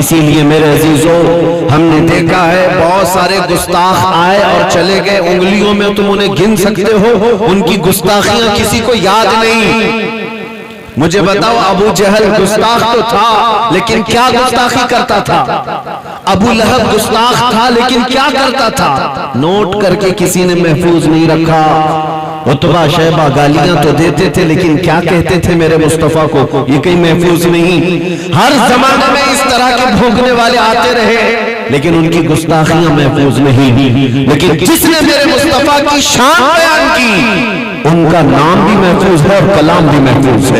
اسی لیے میرے عزیزوں ہم نے دیکھا ہے بہت سارے گستاخ آئے اور چلے گئے، انگلیوں میں تم انہیں گن سکتے ہو، ان کی گستاخیاں کسی کو یاد نہیں۔ مجھے بتاؤ ابو جہل گستاخ تو تھا لیکن کیا گستاخی کرتا تھا؟ ابو لہب گستاخ تھا لیکن کیا کرتا تھا؟ نوٹ کر کے کسی نے محفوظ نہیں رکھا۔ عتبہ شیبہ گالیاں تو دیتے تھے لیکن کیا کہتے تھے میرے مصطفیٰ کو؟ یہ کہیں محفوظ نہیں۔ ہر زمانے میں اس طرح کے بھونکنے والے آتے رہے لیکن ان کی گستاخیاں محفوظ نہیں۔ لیکن جس نے میرے مصطفیٰ کی شان بیان کی ان کا نام بھی محفوظ ہے اور کلام بھی محفوظ ہے۔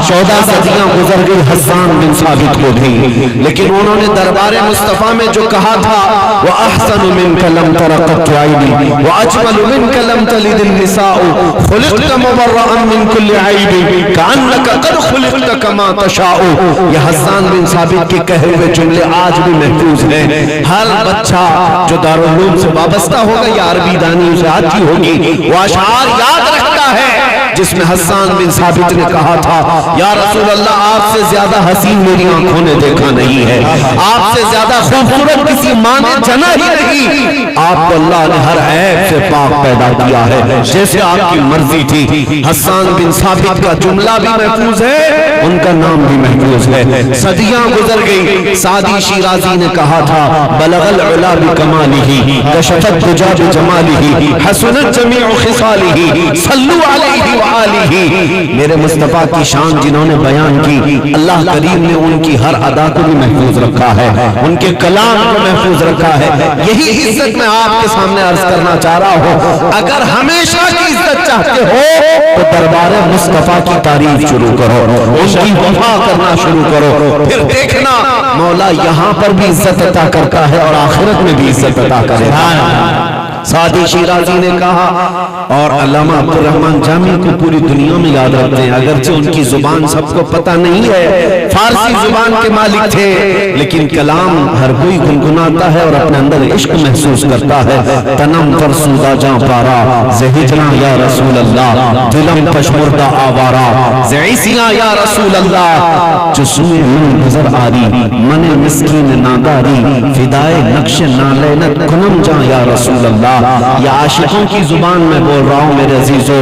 14 صدیاں گزر گئی، حسان بن ثابت کو بھی، لیکن انہوں نے دربار مصطفیٰ میں جو کہا تھا وَأَحْسَنُ مِنْكَ لَمْ تَرَ قَطُّ عَيْنِي وَأَجْمَلُ مِنْكَ لَمْ تَلِدِ النِّسَاءُ خُلِقْتَ مُبَرَّأً مِنْ كُلِّ عَيْبٍ كَأَنَّكَ قَدْ خُلِقْتَ كَمَا تَشَاءُ۔ یہ حسان بن ثابت کے کہے ہوئے جملے آج بھی محفوظ ہیں۔ ہر بچہ جو دارالعلوم سے وابستہ ہوگا یا عربی دانی اسے آتی ہوگی، وہ اشعار یاد رکھتا ہے جس میں حسان بن ثابت نے کہا تھا یا رسول اللہ آپ سے زیادہ حسین میری آنکھوں نے دیکھا نہیں ہے، آپ سے زیادہ خوبصورت کسی ماں نے جنا ہی نہیں، آپ کو اللہ نے ہر عیب سے پاک پیدا کیا ہے جیسے آپ کی مرضی تھی۔ حسان بن ثابت کا جملہ بھی محفوظ ہے، ان کا نام بھی محفوظ ہے۔ صدیاں گزر گئی، سعدی شیرازی نے کہا تھا بلغ العلا بکمالہ کشف الدجا بجمالہ حسنت جمیع خصالہ صلو علیہ وآلہ۔ میرے مصطفیٰ کی شان جنہوں نے بیان کی اللہ کریم نے ان کی ہر ادا کو بھی محفوظ رکھا ہے، ان کے کلام کو محفوظ رکھا ہے۔ یہی عزت میں آپ کے سامنے عرض کرنا چاہ رہا ہوں، اگر ہمیشہ کی عزت چاہتے ہو تو دربار مصطفیٰ کی تعریف شروع کرو، اس کی وفا کرنا شروع کرو، پھر دیکھنا مولا یہاں پر بھی عزت عطا کرتا ہے اور آخرت میں بھی عزت عطا کرے گا۔ سعدی شیرازی نے کہا اور علامہ عبدالرحمن جامی کو پوری دنیا میں یاد رکھتے ہیں، اگرچہ ان کی زبان سب کو پتہ نہیں ہے، فارسی زبان کے مالک تھے لیکن کلام ہر کوئی گنگناتا ہے اور اپنے اندر عشق محسوس کرتا ہے۔ تنم فرسودہ جاں پارا زہجنا یا رسول اللہ دلم پشمردہ آوارا زعیسیاں یا رسول اللہ جو سوئے من گزر آری من مسکین ناداری فدائے نقش نالینت کنم جاں یا رسول اللہ۔ یا عاشقوں کی زبان میں بول رہا ہوں میرے عزیزوں۔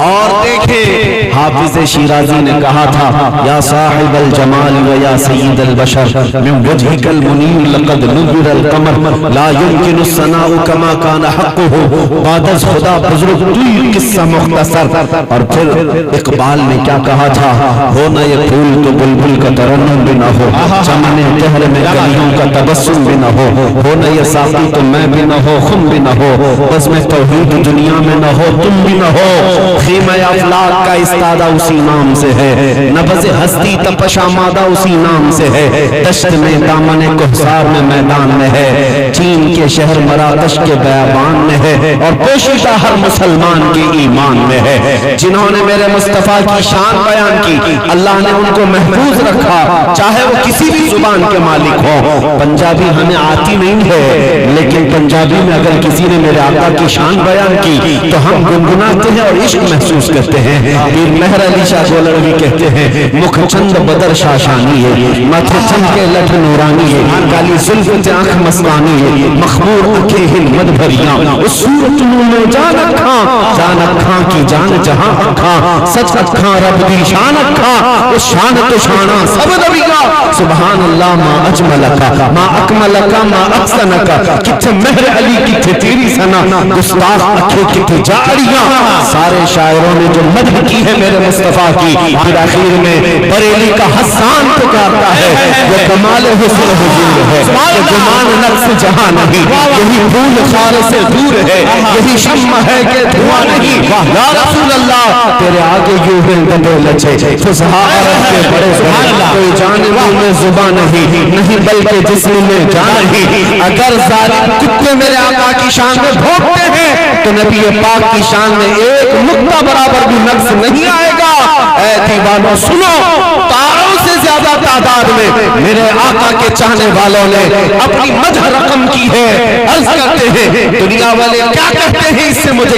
اور دیکھیں حافظ شیرازی نے کہا تھا یا صاحب الجمال و یا سید البشر من وجهك المنیر لقد نور القمر لا يمكن الثناء كما كان حقه بعد از خدا بزرگ توی قصہ مختصر۔ اور پھر اقبال نے کیا کہا تھا ہو نہ یہ پھول تو بلبل کا ترنم بھی نہ ہو، چمن دہر میں کلیوں کا تبسم بھی نہ ہو نہ یہ ساقی تو میں بھی نہ ہو خم بھی نہ ہو، بس میں توحید دنیا میں نہ ہو تم بھی نہ ہو، خیمہ افلاک کا استادہ اسی نام سے ہے، نبض ہستی تپش آمادہ اسی نام سے ہے، دشت میں دامن کحسار میں میدان میں ہے، چین کے شہر مراکش کے بیابان میں ہے اور پوشیدہ ہر مسلمان کے ایمان میں ہے۔ جنہوں نے میرے مصطفیٰ کی شان بیان کی اللہ نے ان کو محفوظ رکھا، چاہے وہ کسی بھی زبان کے مالک ہو۔ پنجابی ہمیں آتی نہیں ہے لیکن پنجابی میں اگر کسی نے میرے آقا کی شان بیان کی تو ہم گنگناتے ہیں اور عشق محسوس کرتے ہیں۔ پیر مہر علی شاہ گولڑوی کہتے ہیں مکھ چند بدر شاشانی ہے، ماتھے چند کے لٹھ نورانی ہے، کالی زلفت آنکھ مسوانی ہے، مخمور آنکھیں ہمت بھریاں، اس صورت میں جان اکھاں کی جان جہاں اکھاں، سچ اکھاں رب دی شان اکھاں، اس شان تو شانہ سب نبیہ سبحان اللہ ما اجملکا ما اکملکا ما احسنکا، کتھے مہر علی کتھے تیری سنا گستاخ اکھے کتھے جاریاں۔ سارے شاعروں نے جو مدح کی ہے میرے مصطفیٰ کی، پھر آخر میں بریلی کا حسان پکارتا ہے یہ کمال حسن حضور ہے، یہ گمان نقص جہاں نہیں، یہی پھول خار سے دور ہے، یہی شمع ہے کہ دھواں نہیں، یا رسول اللہ تیرے آگے یوں ہیں گدے لچے فضحا عرب کے بڑے کوئی جانب میں زبان نہیں بلکہ جسم میں جان نہیں۔ اگر ظالم کتے میرے آقا کی شان میں بھونکتے ہیں تو نبی پاک کی شان میں ایک نقطہ برابر بھی نقص نہیں آئے گا۔ اے دیوانوں سنو، تاروں سے زیادہ تعداد میں میرے آقا کے چاہنے والوں نے اپنی مدح رقم کی ہے۔ عرض کرتے ہیں دنیا والے کیا کہتے ہیں اس سے مجھے